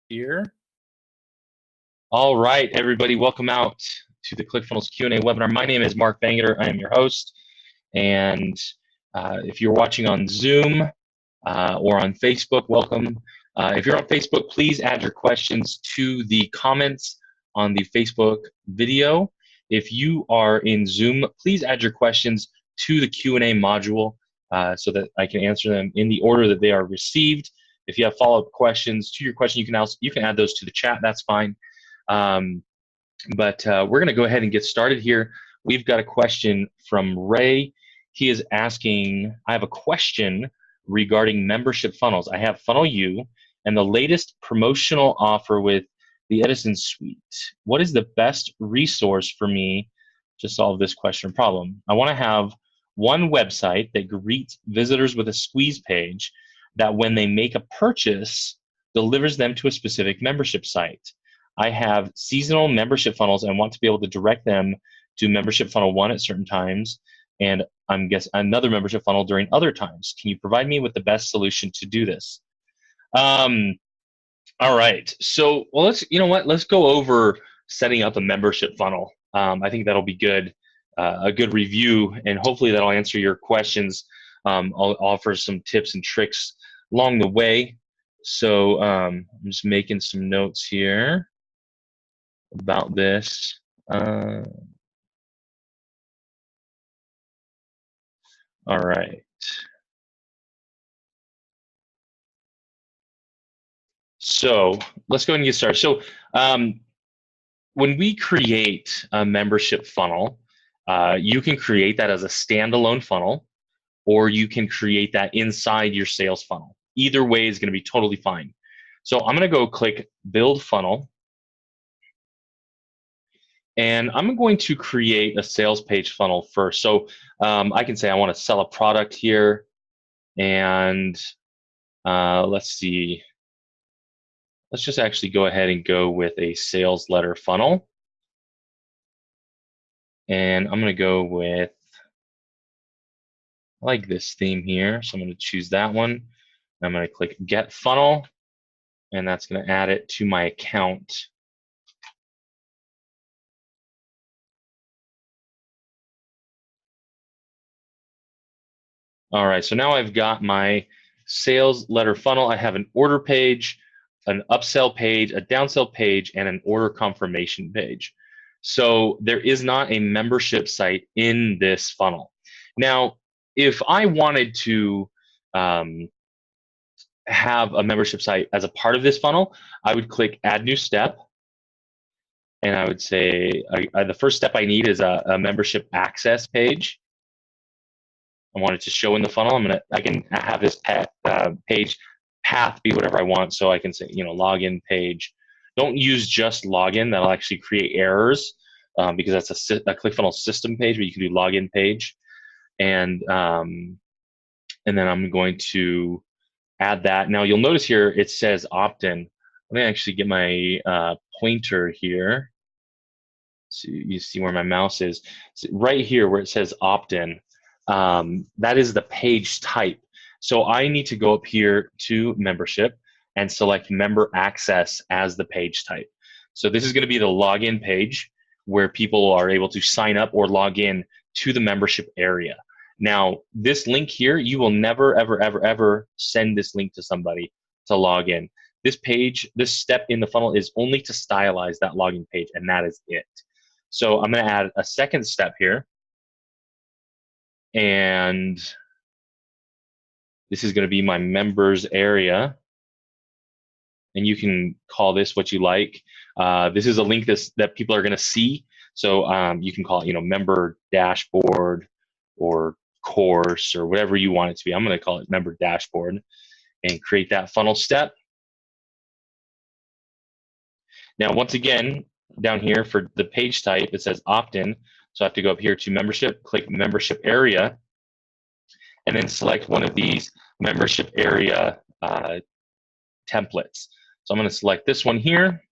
Here. All right, everybody, welcome out to the ClickFunnels Q&A webinar. My name is Mark Bangeter. I am your host. And if you're watching on Zoom or on Facebook, welcome. If you're on Facebook, please add your questions to the comments on the Facebook video. If you are in Zoom, please add your questions to the Q&A module so that I can answer them in the order that they are received. If you have follow-up questions to your question, you can add those to the chat. That's fine. But we're going to go ahead and get started here. We've got a question from Ray. He is asking, I have a question regarding membership funnels. I have Funnel U and the latest promotional offer with the Edison Suite. What is the best resource for me to solve this question or problem? I want to have one website that greets visitors with a squeeze page that when they make a purchase, delivers them to a specific membership site. I have seasonal membership funnels and want to be able to direct them to membership funnel 1 at certain times, and I'm guessing another membership funnel during other times. Can you provide me with the best solution to do this? All right. So, well, let's go over setting up a membership funnel. I think that'll be good, a good review, and hopefully that'll answer your questions. I'll offer some tips and tricks along the way. So I'm just making some notes here about this. All right. So let's go ahead and get started. So when we create a membership funnel, you can create that as a standalone funnel, or you can create that inside your sales funnel. Either way is going to be totally fine. So I'm going to go click Build Funnel. And I'm going to create a sales page funnel first. So I can say I want to sell a product here. And let's see. Let's just actually go ahead and go with a sales letter funnel. And I'm going to go with, I like this theme here. So I'm going to choose that one. I'm going to click Get Funnel. And that's going to add it to my account. All right, so now I've got my sales letter funnel. I have an order page, an upsell page, a downsell page, and an order confirmation page. So there is not a membership site in this funnel. Now, if I wanted to have a membership site as a part of this funnel, I would click Add New Step. And I would say the first step I need is a membership access page. I want it to show in the funnel. I can have this page path be whatever I want. So I can say, login page. Don't use just login. That'll actually create errors because that's a ClickFunnels system page, but you can do login page. And then I'm going to add that. Now you'll notice here it says opt-in. Let me actually get my pointer here. So you see where my mouse is. So right here where it says opt-in. That is the page type. So I need to go up here to membership and select member access as the page type. So this is going to be the login page where people are able to sign up or log in to the membership area. Now, this link here, you will never, ever, ever, ever send this link to somebody to log in. This page, this step in the funnel is only to stylize that login page, and that is it. So I'm going to add a second step here. And this is going to be my members area. And you can call this what you like. This is a link that people are going to see. So you can call it, member dashboard or course or whatever you want it to be. I'm going to call it member dashboard and create that funnel step. Now, once again, down here for the page type, it says opt-in. So I have to go up here to membership, click membership area, and then select one of these membership area templates. So I'm going to select this one here.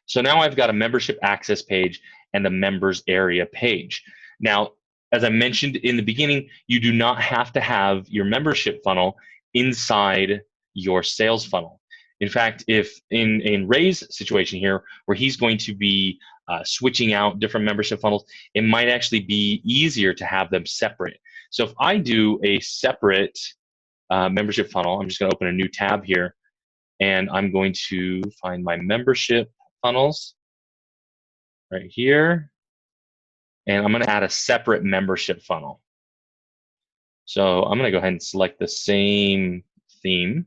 So now I've got a membership access page and a members area page. Now, as I mentioned in the beginning, you do not have to have your membership funnel inside your sales funnel. In fact, if in Ray's situation here, where he's going to be switching out different membership funnels, it might actually be easier to have them separate. So if I do a separate membership funnel, I'm just going to open a new tab here, and I'm going to find my membership funnels right here, and I'm going to add a separate membership funnel. So I'm going to go ahead and select the same theme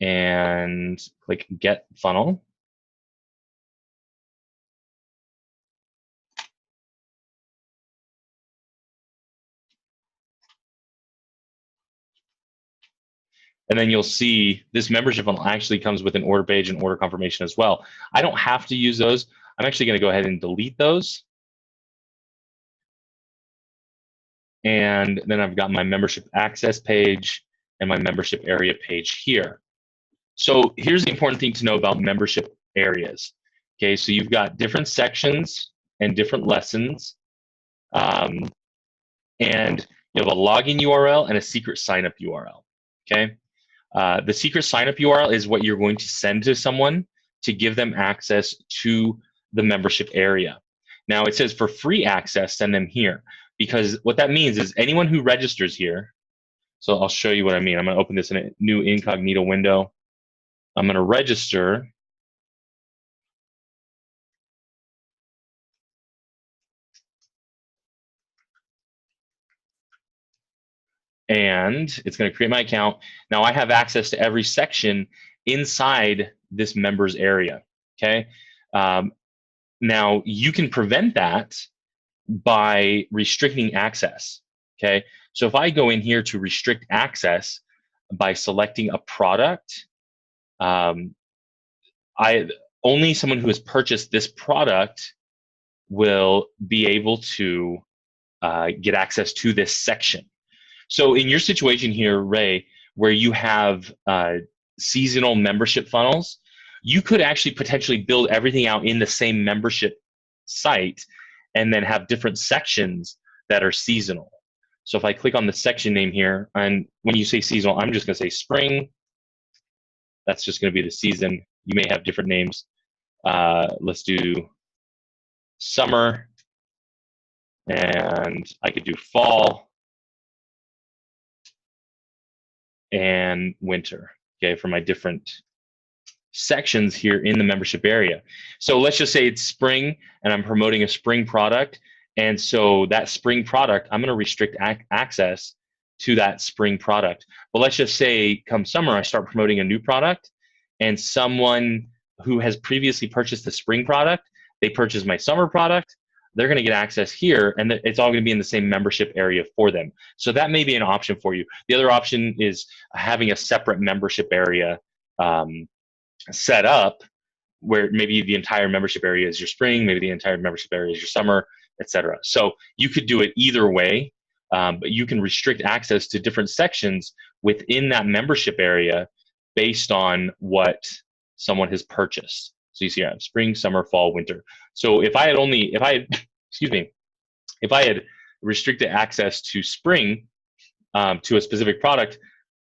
and click Get Funnel. And then you'll see this membership funnel actually comes with an order page and order confirmation as well. I don't have to use those. I'm actually going to go ahead and delete those. And then I've got my membership access page and my membership area page here. So here's the important thing to know about membership areas. Okay, so you've got different sections and different lessons. And you have a login URL and a secret signup URL. Okay. The secret signup URL is what you're going to send to someone to give them access to the membership area. Now it says for free access, send them here, because what that means is anyone who registers here. So I'll show you what I mean. I'm going to open this in a new incognito window. I'm going to register. And it's going to create my account. Now I have access to every section inside this members area. Okay. Now you can prevent that by restricting access. Okay. So if I go in here to restrict access by selecting a product, only someone who has purchased this product will be able to get access to this section. So in your situation here, Ray, where you have seasonal membership funnels, you could actually potentially build everything out in the same membership site and then have different sections that are seasonal. So if I click on the section name here, and when you say seasonal, I'm just going to say spring. That's just going to be the season. You may have different names. Let's do summer, and I could do fall and winter, okay, for my different sections here in the membership area. So let's just say it's spring and I'm promoting a spring product. And so that spring product, I'm going to restrict access to that spring product. But let's just say come summer, I start promoting a new product, and someone who has previously purchased the spring product, they purchase my summer product, they're going to get access here, and it's all going to be in the same membership area for them. So that may be an option for you. The other option is having a separate membership area set up where maybe the entire membership area is your spring, maybe the entire membership area is your summer, etc. So you could do it either way, but you can restrict access to different sections within that membership area based on what someone has purchased. So you see, I have spring, summer, fall, winter. So if I had restricted access to spring to a specific product,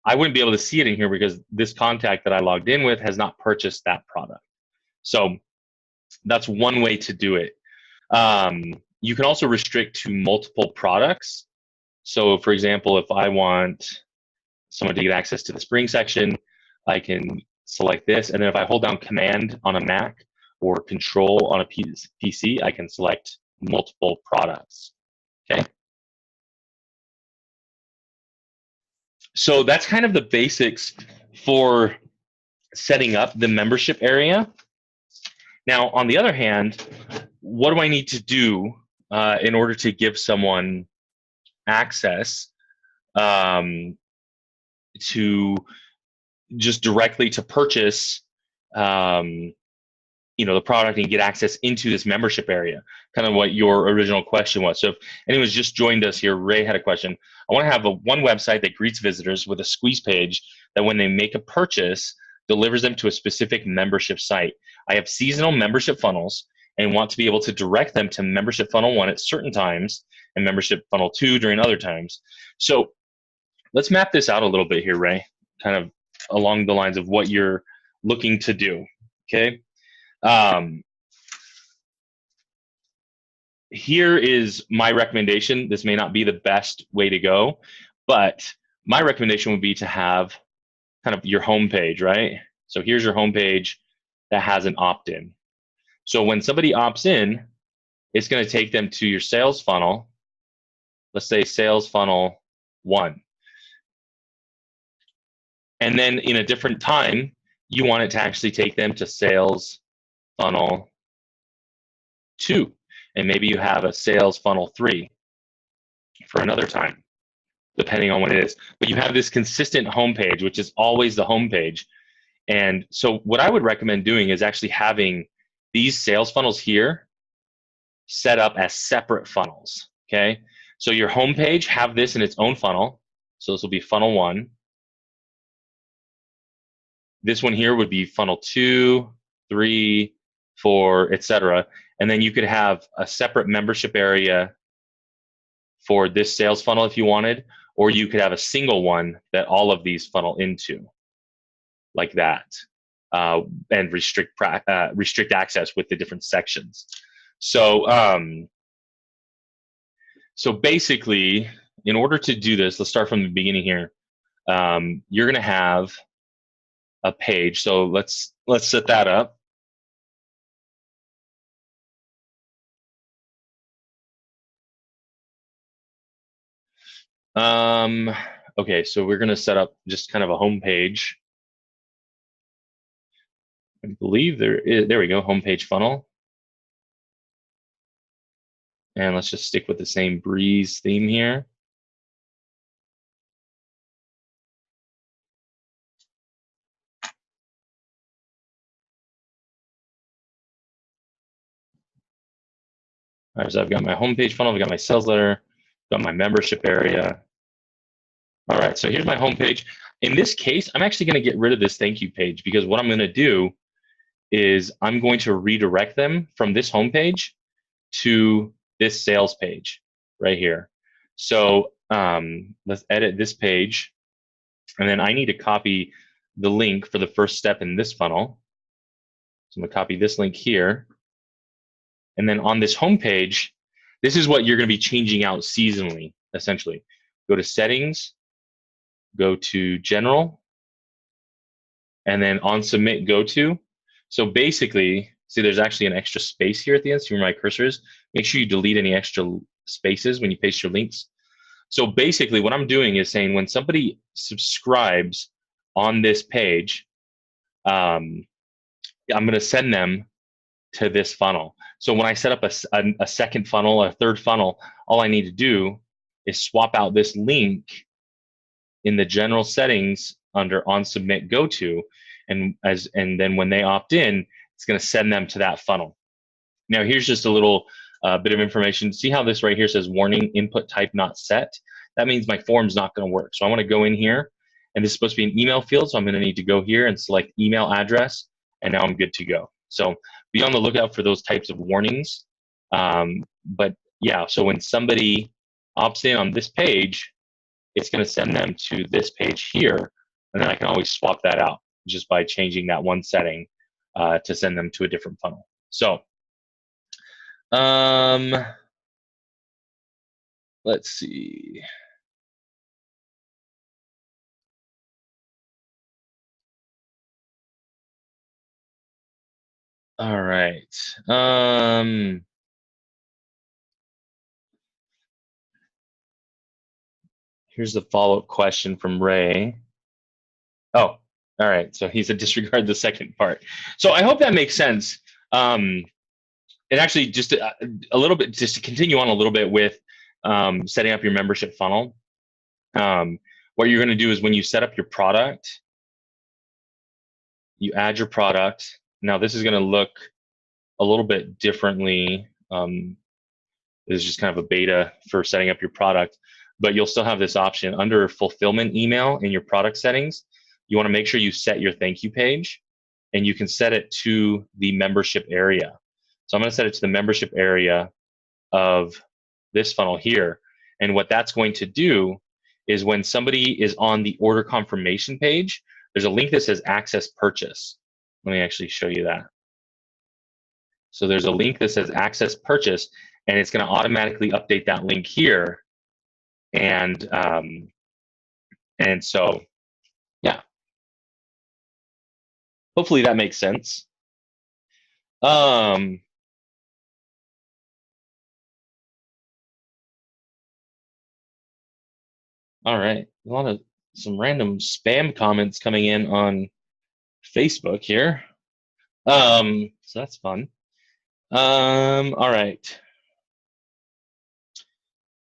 I wouldn't be able to see it in here because this contact that I logged in with has not purchased that product. So that's one way to do it. You can also restrict to multiple products. So for example, if I want someone to get access to the spring section, I can select this. And then if I hold down Command on a Mac or Control on a PC, I can select multiple products. Okay. So that's kind of the basics for setting up the membership area. Now, on the other hand, what do I need to do in order to give someone access to just directly to purchase the product and get access into this membership area? Kind of what your original question was. So if anyone's just joined us here, Ray had a question. I want to have one website that greets visitors with a squeeze page that when they make a purchase, delivers them to a specific membership site. I have seasonal membership funnels and want to be able to direct them to membership funnel 1 at certain times and membership funnel 2 during other times. So let's map this out a little bit here, Ray. kind of along the lines of what you're looking to do. Okay. Here is my recommendation. This may not be the best way to go, but my recommendation would be to have kind of your home page, right? So here's your home page that has an opt-in. So when somebody opts in, it's going to take them to your sales funnel. Let's say sales funnel 1. And then in a different time, you want it to actually take them to sales funnel 2. And maybe you have a sales funnel 3 for another time, depending on what it is. But you have this consistent homepage, which is always the homepage. And so what I would recommend doing is actually having these sales funnels here set up as separate funnels, okay? So your homepage, have this in its own funnel. So this will be funnel 1. This one here would be funnel 2, 3, 4, etc. And then you could have a separate membership area for this sales funnel if you wanted, or you could have a single one that all of these funnel into, like that, and restrict access with the different sections. So, so basically, in order to do this, let's start from the beginning here. You're going to have a page. So let's set that up. Okay, so we're going to set up just kind of a home page. I believe there we go, homepage funnel. And let's just stick with the same Breeze theme here. All right, so I've got my homepage funnel, I've got my sales letter, got my membership area. All right, so here's my homepage. In this case, I'm actually going to get rid of this thank you page, because what I'm going to do is I'm going to redirect them from this homepage to this sales page right here. So let's edit this page, and then I need to copy the link for the first step in this funnel. So I'm going to copy this link here. And then on this homepage, this is what you're going to be changing out seasonally, essentially. Go to settings, go to general, and then on submit, go to. So basically, see, there's actually an extra space here at the end. See where my cursor is? Make sure you delete any extra spaces when you paste your links. So basically, what I'm doing is saying when somebody subscribes on this page, I'm going to send them to this funnel. So when I set up a second funnel, a third funnel, all I need to do is swap out this link in the general settings under on submit go to, and then when they opt in, it's going to send them to that funnel. Now here's just a little bit of information. See how this right here says warning, input type not set? That means my form's not going to work. So I want to go in here, and this is supposed to be an email field, so I'm going to need to go here and select email address, and now I'm good to go. So be on the lookout for those types of warnings. But yeah, so when somebody opts in on this page, it's going to send them to this page here, and then I can always swap that out just by changing that one setting to send them to a different funnel. So let's see. All right. Here's the follow-up question from Ray. Oh, all right. So he said disregard the second part. So I hope that makes sense. And actually, just a little bit, just to continue on a little bit with setting up your membership funnel. What you're going to do is when you set up your product, you add your product. Now this is going to look a little bit differently. This is just kind of a beta for setting up your product, but you'll still have this option under fulfillment email in your product settings. You want to make sure you set your thank you page, and you can set it to the membership area. So I'm going to set it to the membership area of this funnel here. And what that's going to do is when somebody is on the order confirmation page, there's a link that says access purchase. Let me actually show you that. So there's a link that says access purchase, and it's going to automatically update that link here. And so, yeah, hopefully that makes sense. All right, some random spam comments coming in on Facebook here. So that's fun. All right.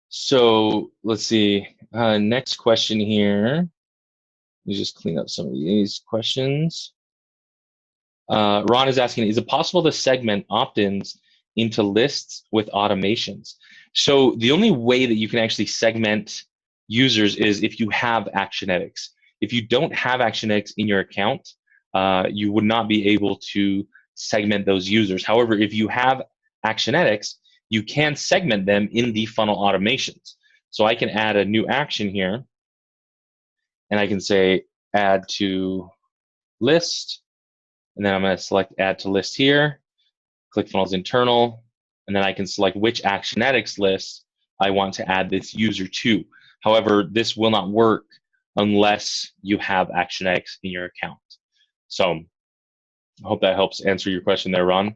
So let's see. Next question here. Let me just clean up some of these questions. Ron is asking, is it possible to segment opt-ins into lists with automations? So the only way that you can actually segment users is if you have Actionetics. If you don't have Actionetics in your account, you would not be able to segment those users. However, if you have Actionetics, you can segment them in the funnel automations. So I can add a new action here, and I can say add to list. And then I'm going to select add to list here, ClickFunnels internal, and then I can select which Actionetics list I want to add this user to. However, this will not work unless you have Actionetics in your account. So I hope that helps answer your question there, Ron.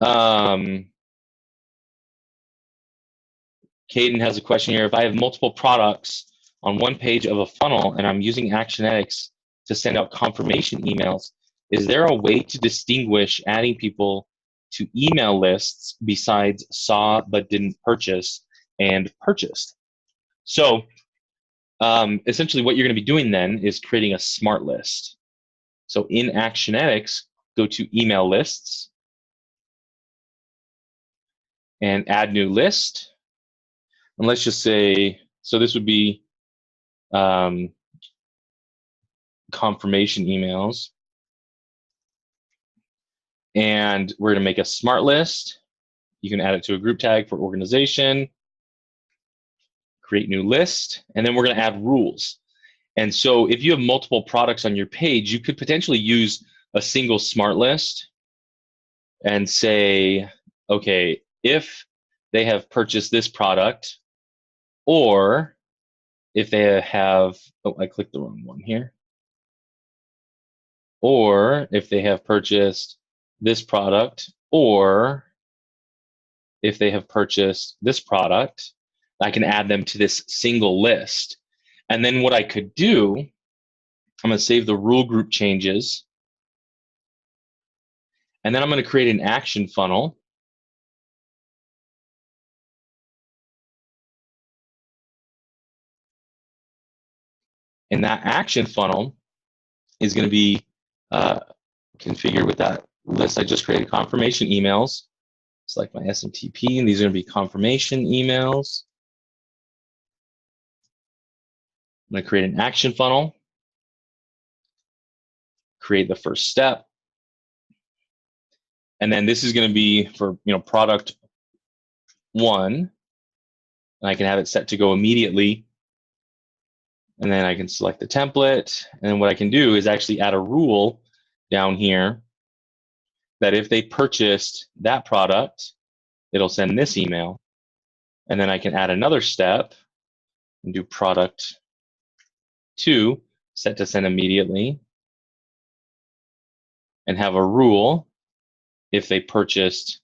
Caden has a question here. If I have multiple products on one page of a funnel and I'm using Actionetics to send out confirmation emails, is there a way to distinguish adding people to email lists besides saw but didn't purchase and purchased? So essentially what you're going to be doing then is creating a smart list. So in Actionetics, go to email lists and add new list. And let's just say, so this would be confirmation emails. And we're going to make a smart list. You can add it to a group tag for organization, create new list, and then we're going to add rules. And so if you have multiple products on your page, you could potentially use a single smart list and say, okay, if they have purchased this product, or if they have, oh, I clicked the wrong one here, or if they have purchased this product, or if they have purchased this product, I can add them to this single list. And then what I could do, I'm going to save the rule group changes. And then I'm going to create an action funnel. And that action funnel is going to be configured with that list I just created, confirmation emails. Select my SMTP, and these are going to be confirmation emails. I'm going to create an action funnel, create the first step, and then this is going to be for product 1, and I can have it set to go immediately. And then I can select the template, and then what I can do is actually add a rule down here that if they purchased that product, it'll send this email. And then I can add another step and do product 2, set to send immediately, and have a rule if they purchased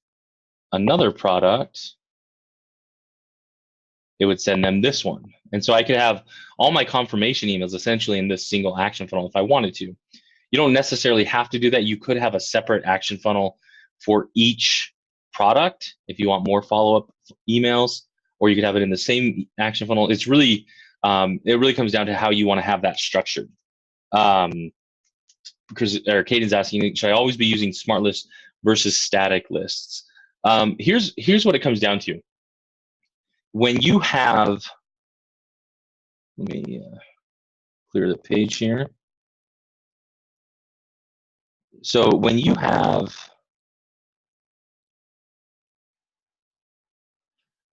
another product, it would send them this one. And so I could have all my confirmation emails essentially in this single action funnel if I wanted to. You don't necessarily have to do that. You could have a separate action funnel for each product if you want more follow-up emails, or you could have it in the same action funnel. It's really, it really comes down to how you want to have that structured. Because Caden's asking, should I always be using smart lists versus static lists? Here's what it comes down to. When you have, let me clear the page here. So when you have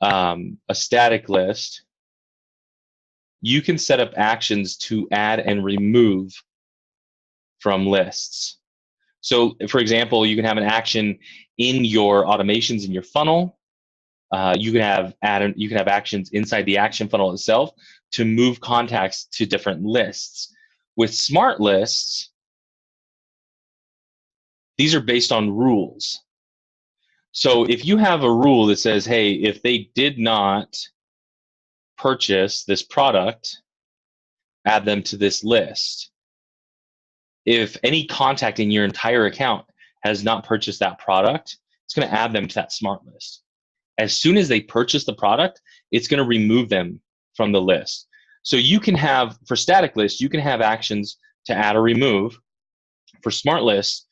a static list, you can set up actions to add and remove from lists. So for example, you can have an action in your automations in your funnel. You can have actions inside the action funnel itself to move contacts to different lists. With smart lists, these are based on rules. So if you have a rule that says, hey, if they did not purchase this product, add them to this list. If any contact in your entire account has not purchased that product, it's going to add them to that smart list. As soon as they purchase the product, it's going to remove them from the list. So you can have, for static lists, you can have actions to add or remove. For smart lists,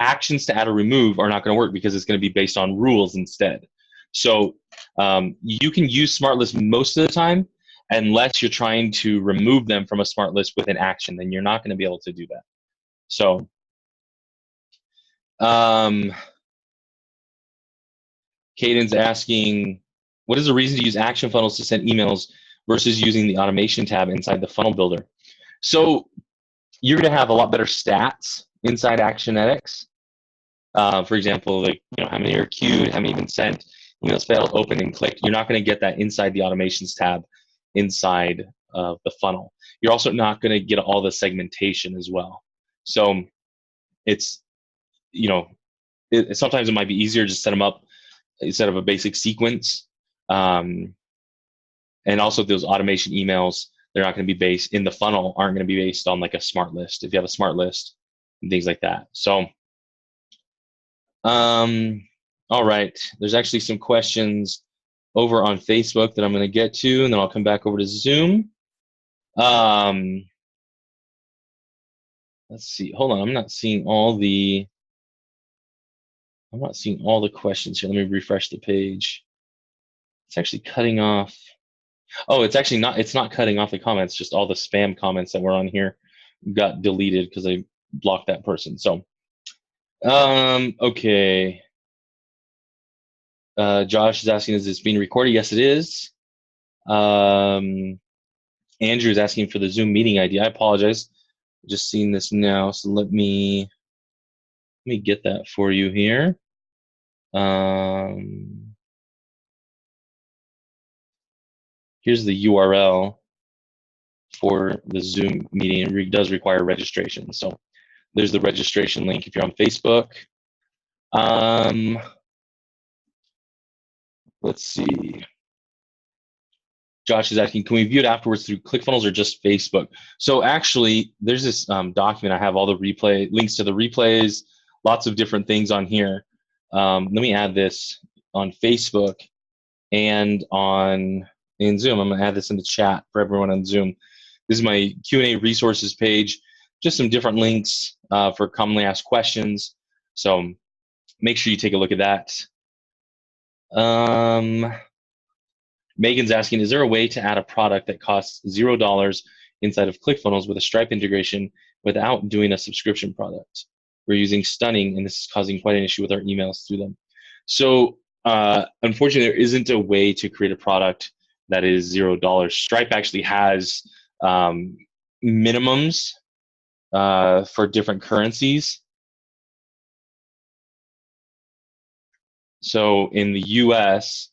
actions to add or remove are not going to work because it's going to be based on rules instead. So you can use smart lists most of the time unless you're trying to remove them from a smart list with an action, then you're not going to be able to do that. So Caden's asking, what is the reason to use action funnels to send emails versus using the automation tab inside the funnel builder? So you're going to have a lot better stats inside Actionetics. For example, like how many are queued, how many have been sent, emails failed, open, and clicked. You're not going to get that inside the automations tab inside of the funnel. You're also not going to get all the segmentation as well. So it's sometimes it might be easier to set them up instead of a basic sequence. And also those automation emails, they're not going to be based in the funnel, aren't going to be based on like a smart list if you have a smart list and things like that. So all right, there's actually some questions over on Facebook that I'm going to get to, and then I'll come back over to Zoom. Let's see, hold on, I'm not seeing all the questions here. Let me refresh the page. It's actually cutting off. Oh, it's not cutting off the comments, just all the spam comments that were on here got deleted because I blocked that person. So, okay. Josh is asking, is this being recorded? Yes, it is. Andrew is asking for the Zoom meeting ID. I apologize. I've just seen this now, so let me get that for you here. Here's the URL for the Zoom meeting. It does require registration. So there's the registration link if you're on Facebook. Let's see. Josh is asking, can we view it afterwards through ClickFunnels or just Facebook? So actually, there's this document. I have all the links to the replays, lots of different things on here. Let me add this on Facebook and in Zoom. I'm going to add this in the chat for everyone on Zoom. This is my Q&A resources page, just some different links for commonly asked questions. So make sure you take a look at that. Megan's asking, is there a way to add a product that costs $0 inside of ClickFunnels with a Stripe integration without doing a subscription product? We're using Stunning, and this is causing quite an issue with our emails through them. So unfortunately, there isn't a way to create a product that is $0. Stripe actually has minimums for different currencies. So in the US,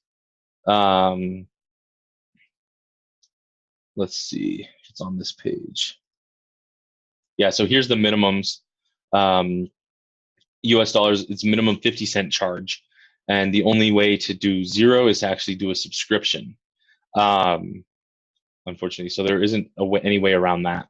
let's see if it's on this page. Yeah, so here's the minimums. US dollars, it's minimum 50-cent charge. And the only way to do 0 is to actually do a subscription, unfortunately. So there isn't any way around that.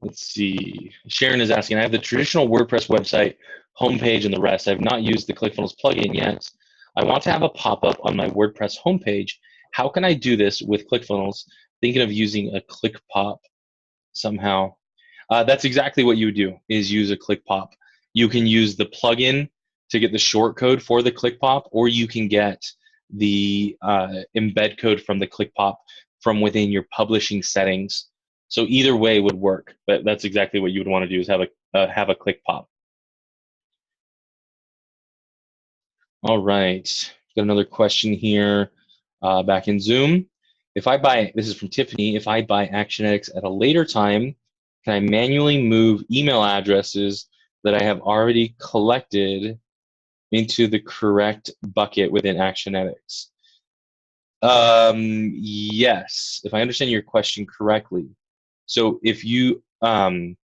Let's see. Sharon is asking, I have the traditional WordPress website, homepage, and the rest. I have not used the ClickFunnels plugin yet. I want to have a pop-up on my WordPress homepage. How can I do this with ClickFunnels? Thinking of using a ClickPop somehow. That's exactly what you would do, is use a ClickPop. You can use the plugin to get the short code for the ClickPop, or you can get the embed code from the ClickPop from within your publishing settings. So either way would work, but that's exactly what you would want to do, is have a ClickPop. All right. Got another question here back in Zoom. If I buy, this is from Tiffany, if I buy Actionetics at a later time, can I manually move email addresses that I have already collected into the correct bucket within Actionetics? Yes, if I understand your question correctly. So if you, oh,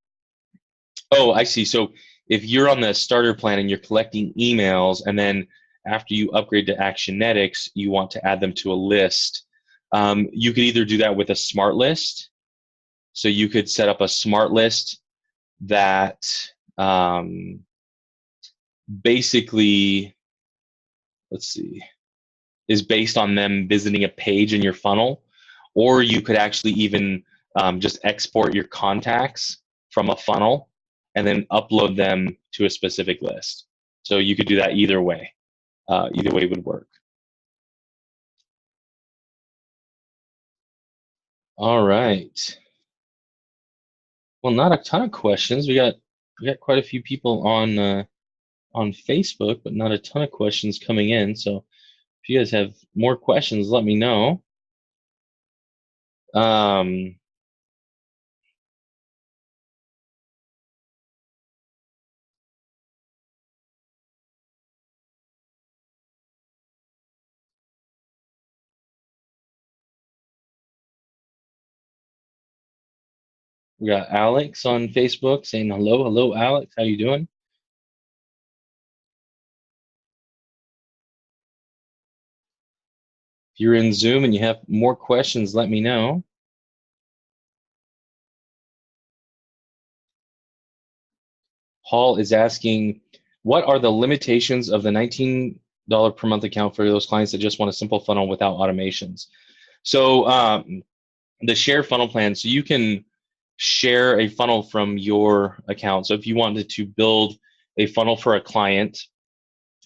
I see. So if you're on the starter plan and you're collecting emails, and then after you upgrade to Actionetics, you want to add them to a list, you could either do that with a smart list. So you could set up a smart list that basically, let's see, is based on them visiting a page in your funnel, or you could actually even just export your contacts from a funnel and then upload them to a specific list. So you could do that either way. Either way would work. All right. Well, not a ton of questions. We got quite a few people on Facebook, but not a ton of questions coming in. So if you guys have more questions, let me know. We got Alex on Facebook saying hello. Hello, Alex. How you doing? If you're in Zoom and you have more questions, let me know. Paul is asking, what are the limitations of the $19 per month account for those clients that just want a simple funnel without automations? So the share funnel plan, so you can share a funnel from your account. So if you wanted to build a funnel for a client,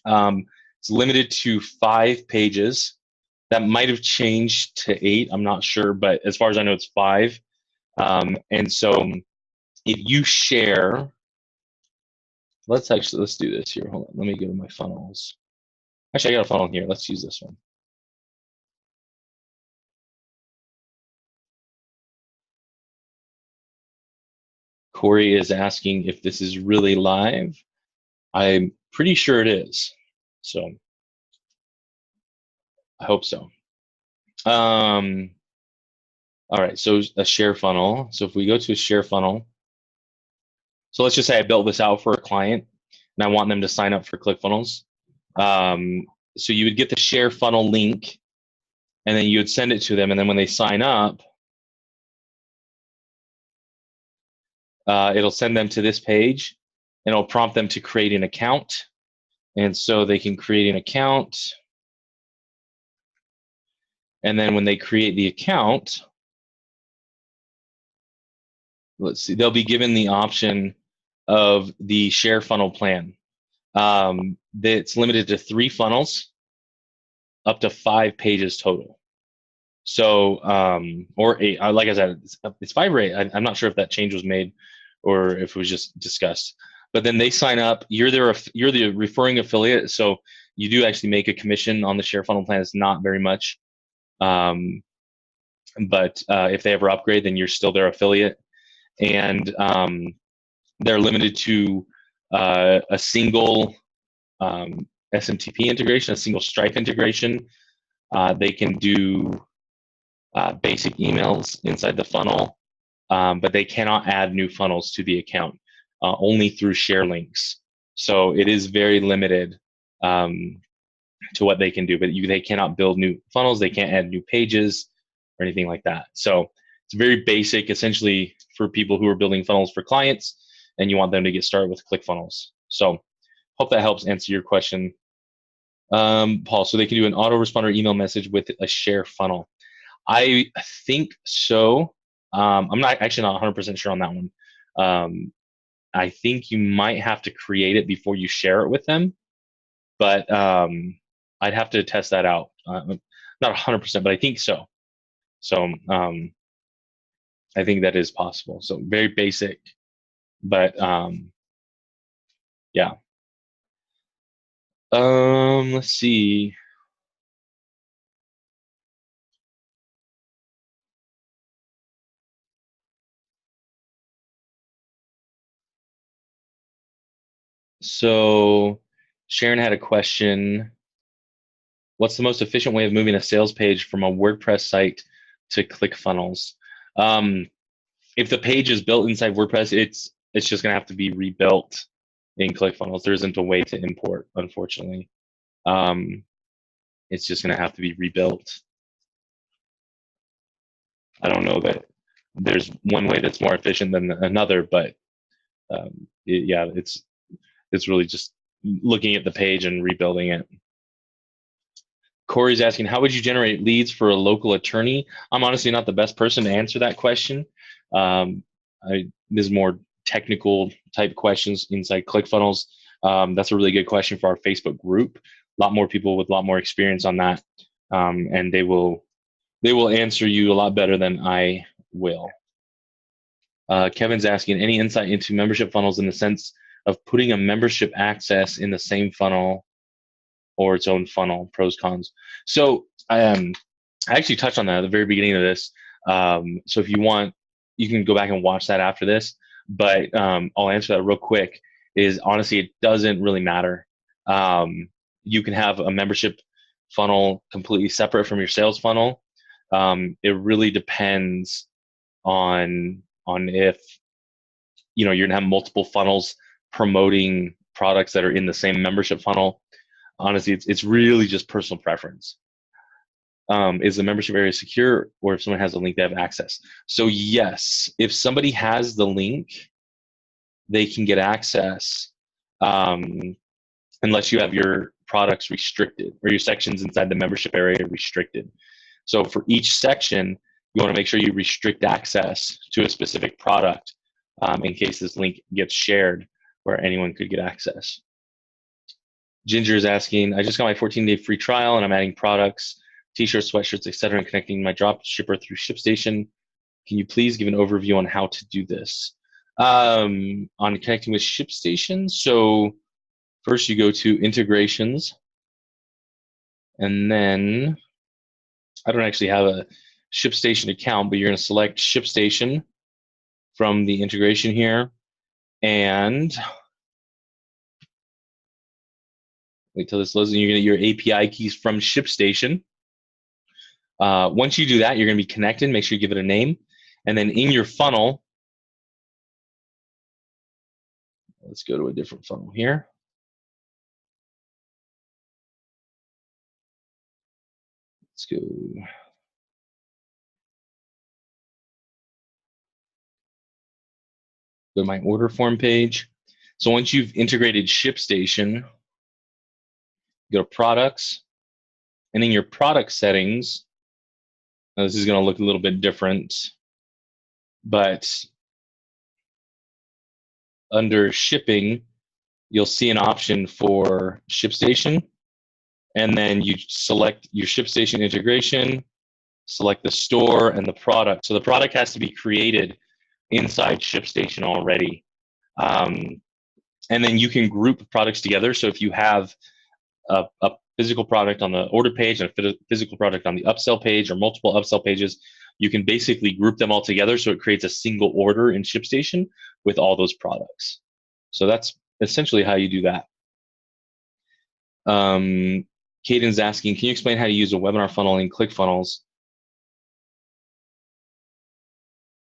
it's limited to 5 pages. That might have changed to 8. I'm not sure, but as far as I know, it's 5. And so if you share, let's do this here. Hold on. Let me go to my funnels. Actually, I got a funnel here. Let's use this one. Corey is asking if this is really live. I'm pretty sure it is. So I hope so. All right, so a share funnel. So if we go to a share funnel, so let's just say I built this out for a client and I want them to sign up for ClickFunnels. So you would get the share funnel link and then you would send it to them. And then when they sign up, it'll send them to this page and it'll prompt them to create an account. And so they can create an account. And then when they create the account, let's see, they'll be given the option of the share funnel plan. That's limited to 3 funnels, up to 5 pages total. So, or 8, like I said, it's 5 or 8. I'm not sure if that change was made or if it was just discussed. But then they sign up. You're the referring affiliate, so you do actually make a commission on the share funnel plan. It's not very much, but if they ever upgrade, then you're still their affiliate, and they're limited to a single SMTP integration, a single Stripe integration. They can do basic emails inside the funnel, but they cannot add new funnels to the account, only through share links. So it is very limited to what they can do, but they cannot build new funnels. They can't add new pages or anything like that. So it's very basic, essentially, for people who are building funnels for clients and you want them to get started with ClickFunnels. So hope that helps answer your question, Paul. So they can do an autoresponder email message with a share funnel. I think so. I'm not 100% sure on that one. I think you might have to create it before you share it with them, but I'd have to test that out. Not 100%, but I think so. So I think that is possible. So very basic, but yeah. Let's see. So Sharon had a question. What's the most efficient way of moving a sales page from a WordPress site to ClickFunnels? If the page is built inside WordPress, it's just going to have to be rebuilt in ClickFunnels. There isn't a way to import, unfortunately. It's just going to have to be rebuilt. I don't know that there's one way that's more efficient than another, but yeah, it's really just looking at the page and rebuilding it. Corey's asking, how would you generate leads for a local attorney? I'm honestly not the best person to answer that question. There's more technical type questions inside ClickFunnels. That's a really good question for our Facebook group. A lot more people with a lot more experience on that, and they will answer you a lot better than I will. Kevin's asking, any insight into membership funnels in the sense of putting a membership access in the same funnel or its own funnel, pros, cons. So I actually touched on that at the very beginning of this. So if you want, you can go back and watch that after this, but I'll answer that real quick. Is honestly, it doesn't really matter. You can have a membership funnel completely separate from your sales funnel. It really depends on if you're gonna have multiple funnels promoting products that are in the same membership funnel. Honestly, it's really just personal preference. Is the membership area secure, or if someone has a link, they have access? So yes, if somebody has the link, they can get access, unless you have your products restricted or your sections inside the membership area restricted. So for each section, you want to make sure you restrict access to a specific product, in case this link gets shared where anyone could get access. Ginger is asking, I just got my 14-day free trial and I'm adding products, t-shirts, sweatshirts, etc., and connecting my drop shipper through ShipStation. Can you please give an overview on how to do this? On connecting with ShipStation, so first you go to integrations, and then I don't actually have a ShipStation account, but you're going to select ShipStation from the integration here, and wait till this loads, and you're going to get your API keys from ShipStation. Once you do that, you're going to be connected. Make sure you give it a name. And then in your funnel, let's go to a different funnel here. Let's go. Go to my order form page. So once you've integrated ShipStation, go to products, and in your product settings, now this is going to look a little bit different, but under shipping, you'll see an option for ShipStation, and then you select your ShipStation integration, select the store and the product. So the product has to be created inside ShipStation already. And then you can group products together. So if you have a physical product on the order page and a physical product on the upsell page or multiple upsell pages, you can basically group them all together so it creates a single order in ShipStation with all those products. So that's essentially how you do that. Caden's asking, can you explain how to use a webinar funnel in ClickFunnels?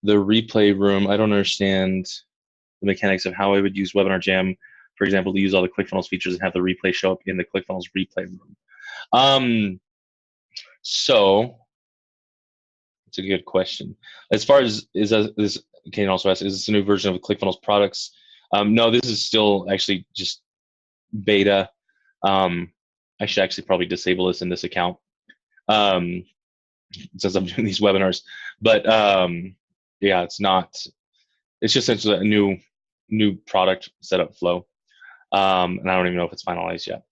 The replay room, I don't understand the mechanics of how I would use Webinar Jam, for example, to use all the ClickFunnels features and have the replay show up in the ClickFunnels replay room. So it's a good question. As far as Caden also asks, is this a new version of ClickFunnels products? No, this is still actually just beta. I should actually probably disable this in this account, since I'm doing these webinars. But yeah, it's not. It's just essentially a new product setup flow, and I don't even know if it's finalized yet.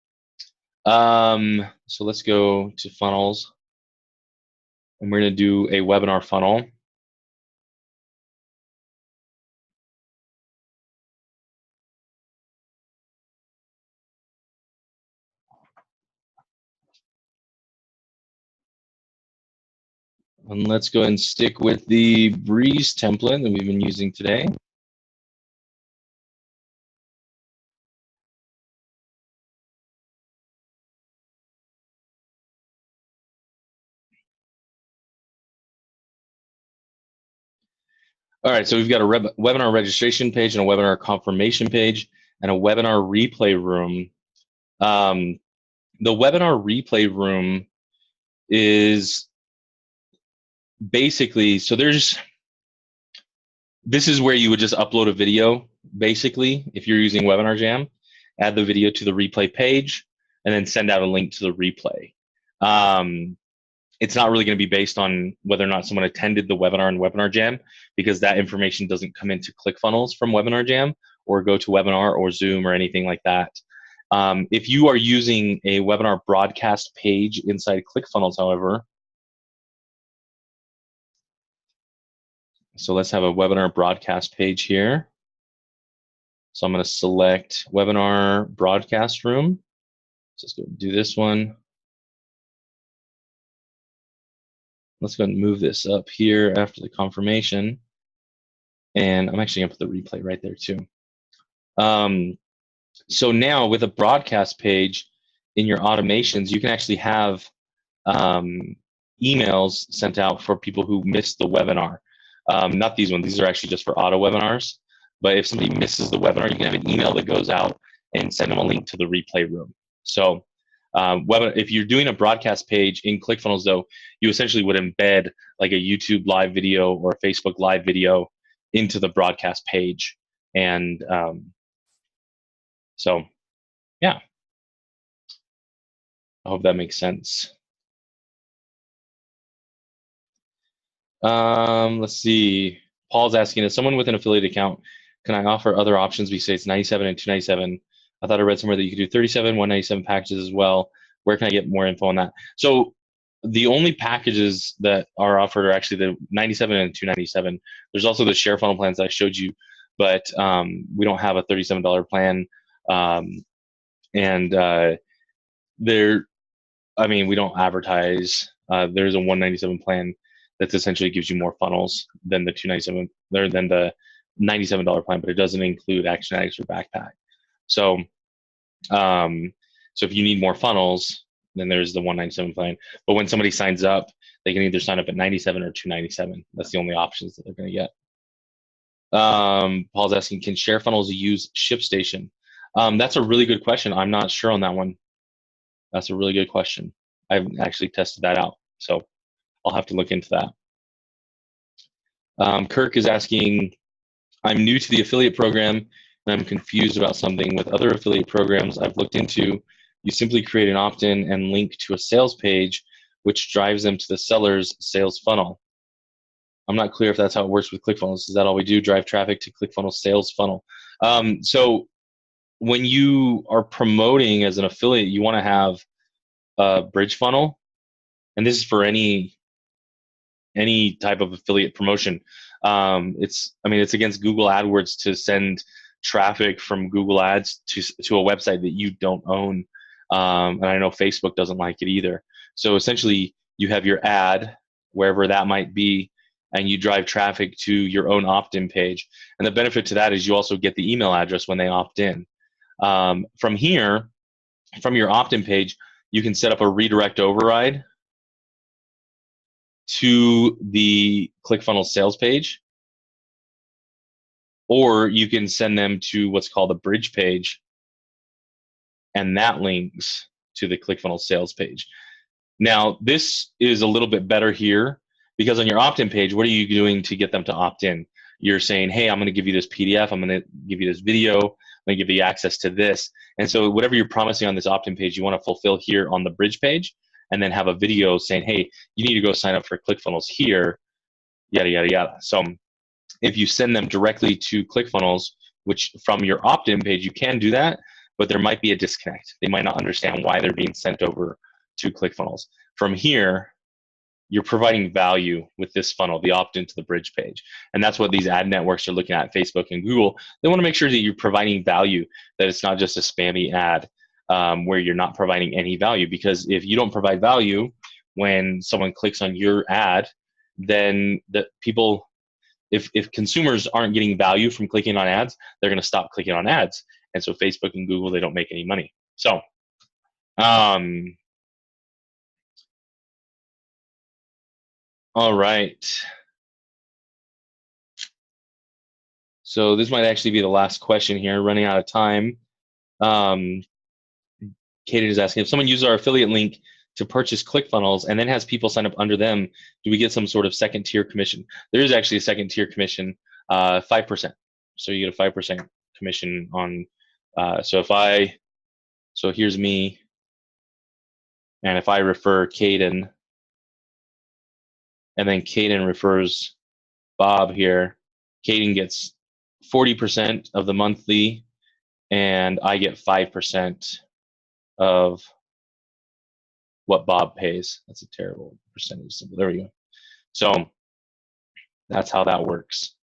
So let's go to funnels, and we're going to do a webinar funnel. And let's go ahead and stick with the Breeze template that we've been using today. All right, so we've got a webinar registration page and a webinar confirmation page and a webinar replay room. The webinar replay room is basically, so this is where you would just upload a video, basically, if you're using Webinar Jam, add the video to the replay page, and then send out a link to the replay. It's not really going to be based on whether or not someone attended the webinar in Webinar Jam, because that information doesn't come into ClickFunnels from Webinar Jam or GoToWebinar or Zoom or anything like that. If you are using a webinar broadcast page inside ClickFunnels, however, so let's have a webinar broadcast page here. So I'm going to select webinar broadcast room. Let's go do this one. Let's go and move this up here after the confirmation. And I'm actually going to put the replay right there too. So now with a broadcast page in your automations, you can actually have emails sent out for people who missed the webinar. Not these ones. These are actually just for auto webinars. But if somebody misses the webinar, you can have an email that goes out and send them a link to the replay room. So if you're doing a broadcast page in ClickFunnels, though, you essentially would embed like a YouTube live video or a Facebook live video into the broadcast page. And so, yeah, I hope that makes sense. Let's see. Paul's asking, as someone with an affiliate account, can I offer other options besides 97 and 297? I thought I read somewhere that you could do 37, 197 packages as well. Where can I get more info on that? So the only packages that are offered are actually the 97 and 297. There's also the share funnel plans that I showed you, but we don't have a $37 plan. We don't advertise. There's a 197 plan that essentially gives you more funnels than the 297 or than the $97 plan, but it doesn't include Action Addicts or Backpack. So, so if you need more funnels, then there's the 197 plan. But when somebody signs up, they can either sign up at 97 or 297. That's the only options that they're going to get. Paul's asking, can share funnels use ShipStation? That's a really good question. I'm not sure on that one. That's a really good question. I haven't actually tested that out, so I'll have to look into that. Kirk is asking, I'm new to the affiliate program and I'm confused about something. With other affiliate programs I've looked into, you simply create an opt-in and link to a sales page, which drives them to the seller's sales funnel. I'm not clear if that's how it works with ClickFunnels. Is that all we do, drive traffic to ClickFunnels sales funnel? So when you are promoting as an affiliate, you want to have a bridge funnel, and this is for any type of affiliate promotion. It's against Google AdWords to send traffic from Google Ads to a website that you don't own, and I know Facebook doesn't like it either. So essentially, you have your ad wherever that might be, and you drive traffic to your own opt-in page. And the benefit to that is you also get the email address when they opt in. From here, from your opt-in page, you can set up a redirect override to the ClickFunnels sales page, or you can send them to what's called a bridge page, and that links to the ClickFunnels sales page. Now, this is a little bit better here because on your opt-in page, what are you doing to get them to opt in? You're saying, hey, I'm going to give you this PDF, I'm going to give you this video, I'm going to give you access to this. And so whatever you're promising on this opt-in page, you want to fulfill here on the bridge page, and then have a video saying, hey, you need to go sign up for ClickFunnels here, yada, yada, yada. So if you send them directly to ClickFunnels, which from your opt-in page, you can do that, but there might be a disconnect. They might not understand why they're being sent over to ClickFunnels. From here, you're providing value with this funnel, the opt-in to the bridge page. And that's what these ad networks are looking at, Facebook and Google. They want to make sure that you're providing value, that it's not just a spammy ad where you're not providing any value. Because if you don't provide value when someone clicks on your ad, then if consumers aren't getting value from clicking on ads, they're going to stop clicking on ads. And so Facebook and Google, they don't make any money. So, all right. So this might actually be the last question here, running out of time. Katie is asking, if someone uses our affiliate link to purchase ClickFunnels and then has people sign up under them, do we get some sort of second tier commission? There is actually a second tier commission, 5%. So you get a 5% commission on, so here's me, and if I refer Caden, and then Caden refers Bob here, Caden gets 40% of the monthly, and I get 5% of what Bob pays. That's a terrible percentage symbol. There we go. So that's how that works.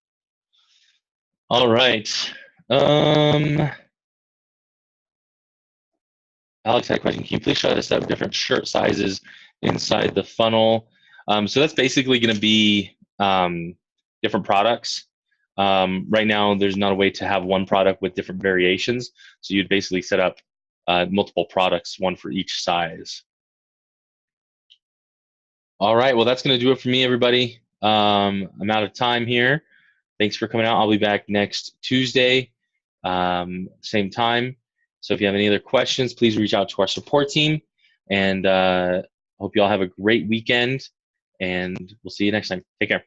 All right. Alex had a question. Can you please show us up different shirt sizes inside the funnel? So that's basically going to be different products. Right now, there's not a way to have one product with different variations. So you'd basically set up multiple products, one for each size. All right, well, that's going to do it for me, everybody. I'm out of time here. Thanks for coming out. I'll be back next Tuesday, same time. So if you have any other questions, please reach out to our support team. And hope you all have a great weekend. And we'll see you next time. Take care.